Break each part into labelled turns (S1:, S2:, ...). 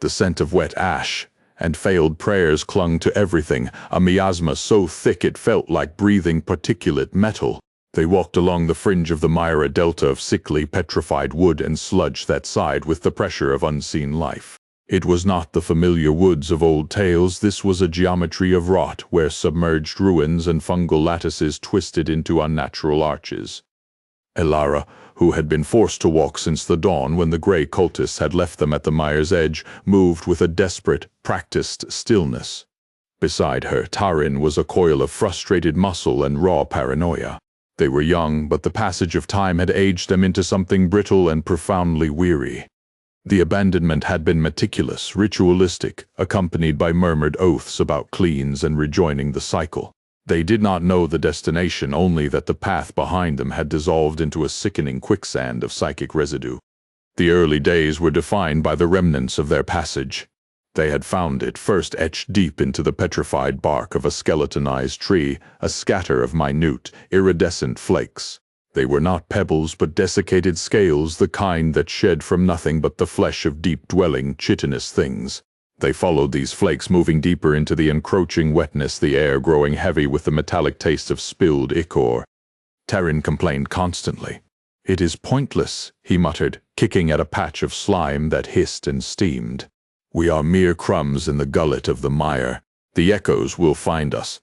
S1: The scent of wet ash and failed prayers clung to everything, a miasma so thick it felt like breathing particulate metal. They walked along the fringe of the Mire delta of sickly, petrified wood and sludge that sighed with the pressure of unseen life. It was not the familiar woods of old tales. This was a geometry of rot where submerged ruins and fungal lattices twisted into unnatural arches. Elara, who had been forced to walk since the dawn when the grey cultists had left them at the mire's edge, moved with a desperate, practiced stillness. Beside her, Tarin was a coil of frustrated muscle and raw paranoia. They were young, but the passage of time had aged them into something brittle and profoundly weary. The abandonment had been meticulous, ritualistic, accompanied by murmured oaths about cleans and rejoining the cycle. They did not know the destination, only that the path behind them had dissolved into a sickening quicksand of psychic residue. The early days were defined by the remnants of their passage. They had found it first etched deep into the petrified bark of a skeletonized tree, a scatter of minute, iridescent flakes. They were not pebbles but desiccated scales, the kind that shed from nothing but the flesh of deep-dwelling, chitinous things. They followed these flakes, moving deeper into the encroaching wetness, the air growing heavy with the metallic taste of spilled ichor. Tarin complained constantly. "It is pointless," he muttered, kicking at a patch of slime that hissed and steamed. "We are mere crumbs in the gullet of the mire. The echoes will find us."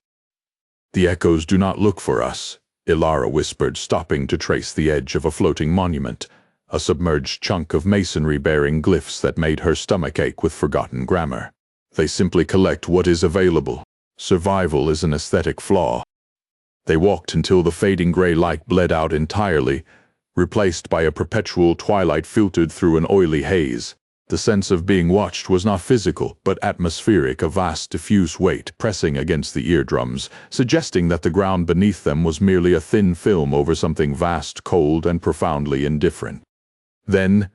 S1: "The echoes do not look for us," Elara whispered, stopping to trace the edge of a floating monument, a submerged chunk of masonry bearing glyphs that made her stomach ache with forgotten grammar. "They simply collect what is available. Survival is an aesthetic flaw." They walked until the fading gray light bled out entirely, replaced by a perpetual twilight filtered through an oily haze. The sense of being watched was not physical, but atmospheric, a vast diffuse weight pressing against the eardrums, suggesting that the ground beneath them was merely a thin film over something vast, cold, and profoundly indifferent. Then,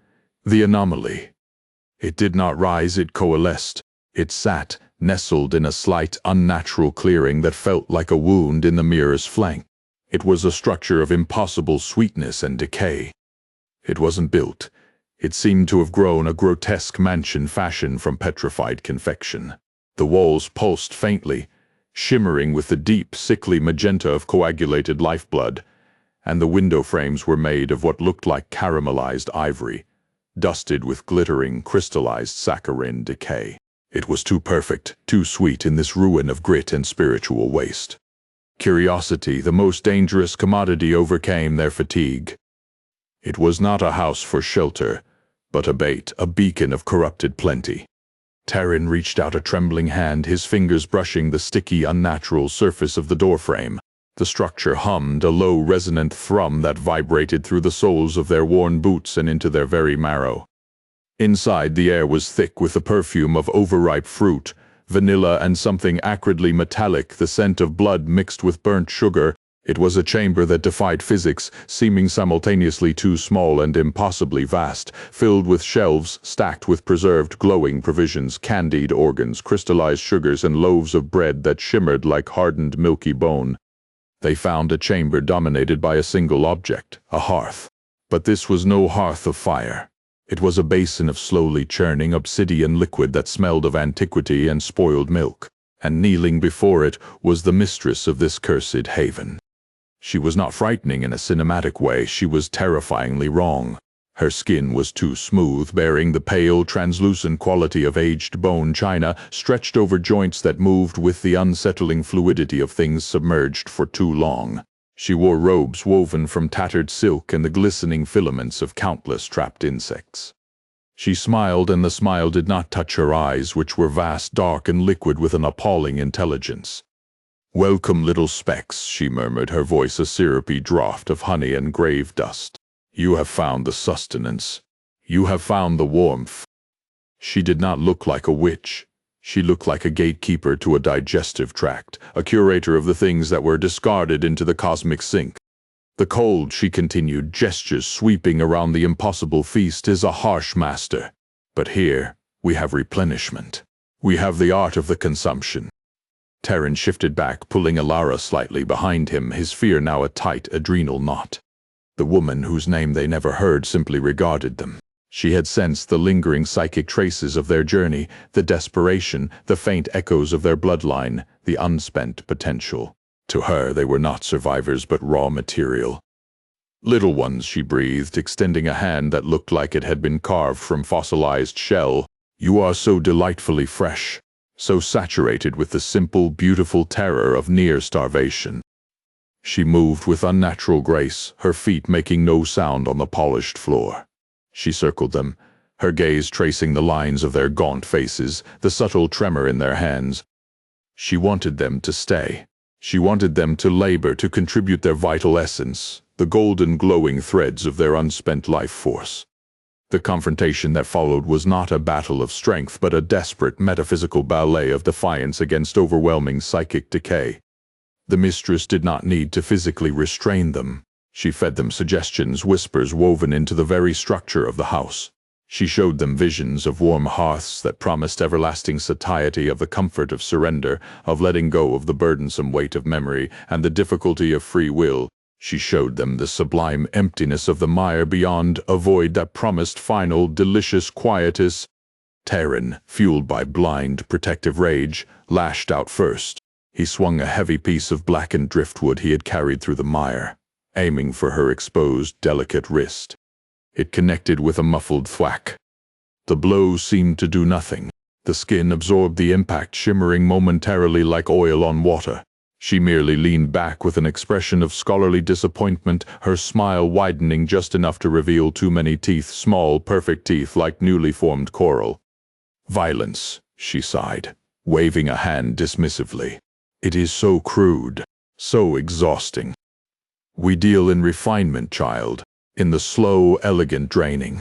S1: the anomaly. It did not rise, it coalesced. It sat, nestled in a slight, unnatural clearing that felt like a wound in the mirror's flank. It was a structure of impossible sweetness and decay. It wasn't built. It seemed to have grown, a grotesque mansion fashioned from petrified confection. The walls pulsed faintly, shimmering with the deep, sickly magenta of coagulated lifeblood, and the window frames were made of what looked like caramelized ivory, dusted with glittering, crystallized saccharine decay. It was too perfect, too sweet in this ruin of grit and spiritual waste. Curiosity, the most dangerous commodity, overcame their fatigue. It was not a house for shelter, but a bait, a beacon of corrupted plenty. Tarin reached out a trembling hand, his fingers brushing the sticky, unnatural surface of the doorframe. The structure hummed, a low, resonant thrum that vibrated through the soles of their worn boots and into their very marrow. Inside, the air was thick with the perfume of overripe fruit, vanilla and something acridly metallic, the scent of blood mixed with burnt sugar. It was a chamber that defied physics, seeming simultaneously too small and impossibly vast, filled with shelves stacked with preserved, glowing provisions, candied organs, crystallized sugars, and loaves of bread that shimmered like hardened milky bone. They found a chamber dominated by a single object, a hearth. But this was no hearth of fire. It was a basin of slowly churning obsidian liquid that smelled of antiquity and spoiled milk. And kneeling before it was the mistress of this cursed haven. She was not frightening in a cinematic way, she was terrifyingly wrong. Her skin was too smooth, bearing the pale, translucent quality of aged bone china, stretched over joints that moved with the unsettling fluidity of things submerged for too long. She wore robes woven from tattered silk and the glistening filaments of countless trapped insects. She smiled, and the smile did not touch her eyes, which were vast, dark, and liquid with an appalling intelligence. "Welcome, little specks," she murmured, her voice a syrupy draught of honey and grave dust. "You have found the sustenance. You have found the warmth." She did not look like a witch. She looked like a gatekeeper to a digestive tract, a curator of the things that were discarded into the cosmic sink. "The cold," she continued, gestures sweeping around the impossible feast, "is a harsh master. But here, we have replenishment. We have the art of the consumption." Tarin shifted back, pulling Elara slightly behind him, his fear now a tight adrenal knot. The woman, whose name they never heard, simply regarded them. She had sensed the lingering psychic traces of their journey, the desperation, the faint echoes of their bloodline, the unspent potential. To her, they were not survivors but raw material. "Little ones," she breathed, extending a hand that looked like it had been carved from fossilized shell. "You are so delightfully fresh, so saturated with the simple, beautiful terror of near starvation." She moved with unnatural grace, her feet making no sound on the polished floor. She circled them, her gaze tracing the lines of their gaunt faces, the subtle tremor in their hands. She wanted them to stay. She wanted them to labor, to contribute their vital essence, the golden glowing threads of their unspent life force. The confrontation that followed was not a battle of strength, but a desperate metaphysical ballet of defiance against overwhelming psychic decay. The mistress did not need to physically restrain them. She fed them suggestions, whispers woven into the very structure of the house. She showed them visions of warm hearths that promised everlasting satiety, of the comfort of surrender, of letting go of the burdensome weight of memory and the difficulty of free will. She showed them the sublime emptiness of the mire beyond, a void that promised final, delicious quietus. Tarin, fueled by blind, protective rage, lashed out first. He swung a heavy piece of blackened driftwood he had carried through the mire, aiming for her exposed, delicate wrist. It connected with a muffled thwack. The blow seemed to do nothing. The skin absorbed the impact, shimmering momentarily like oil on water. She merely leaned back with an expression of scholarly disappointment, her smile widening just enough to reveal too many teeth, small, perfect teeth like newly formed coral. "Violence," she sighed, waving a hand dismissively. "It is so crude, so exhausting. We deal in refinement, child, in the slow, elegant draining."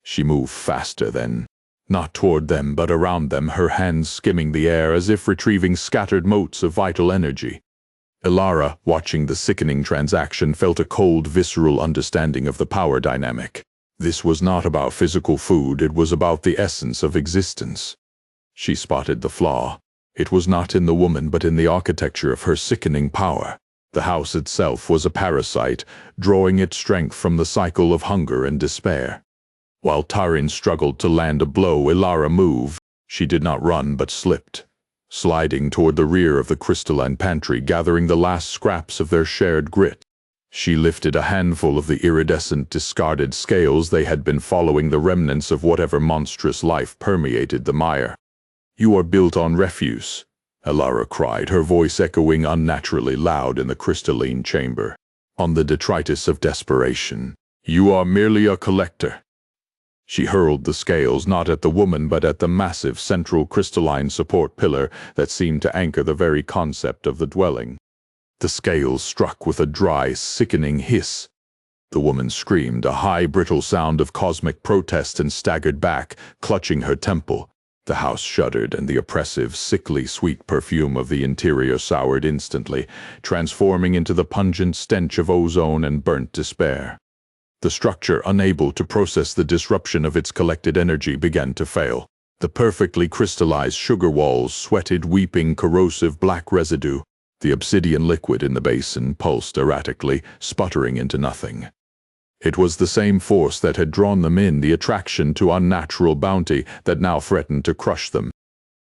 S1: She moved faster then, not toward them but around them, her hands skimming the air as if retrieving scattered motes of vital energy. Elara, watching the sickening transaction, felt a cold, visceral understanding of the power dynamic. This was not about physical food, it was about the essence of existence. She spotted the flaw. It was not in the woman but in the architecture of her sickening power. The house itself was a parasite, drawing its strength from the cycle of hunger and despair. While Tarin struggled to land a blow, Elara moved. She did not run but slipped, sliding toward the rear of the crystalline pantry, gathering the last scraps of their shared grit. She lifted a handful of the iridescent, discarded scales. They had been following the remnants of whatever monstrous life permeated the mire. "You are built on refuse," Elara cried, her voice echoing unnaturally loud in the crystalline chamber. "On the detritus of desperation. You are merely a collector." She hurled the scales not at the woman but at the massive central crystalline support pillar that seemed to anchor the very concept of the dwelling. The scales struck with a dry, sickening hiss. The woman screamed, a high, brittle sound of cosmic protest, and staggered back, clutching her temple. The house shuddered, and the oppressive, sickly, sweet perfume of the interior soured instantly, transforming into the pungent stench of ozone and burnt despair. The structure, unable to process the disruption of its collected energy, began to fail. The perfectly crystallized sugar walls sweated, weeping corrosive black residue. The obsidian liquid in the basin pulsed erratically, sputtering into nothing. It was the same force that had drawn them in, the attraction to unnatural bounty, that now threatened to crush them.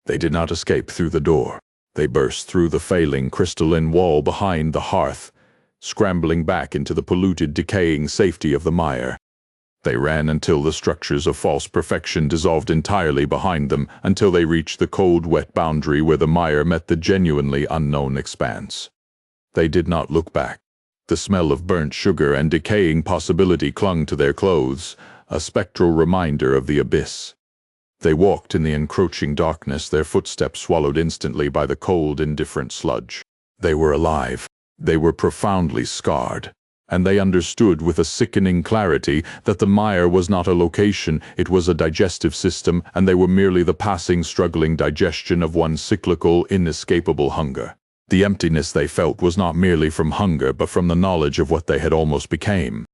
S1: They did not escape through the door. They burst through the failing crystalline wall behind the hearth, scrambling back into the polluted, decaying safety of the mire. They ran until the structures of false perfection dissolved entirely behind them, until they reached the cold, wet boundary where the mire met the genuinely unknown expanse. They did not look back. The smell of burnt sugar and decaying possibility clung to their clothes, a spectral reminder of the abyss. They walked in the encroaching darkness, their footsteps swallowed instantly by the cold, indifferent sludge. They were alive. They were profoundly scarred, and they understood with a sickening clarity that the mire was not a location, it was a digestive system, and they were merely the passing, struggling digestion of one cyclical, inescapable hunger. The emptiness they felt was not merely from hunger, but from the knowledge of what they had almost became.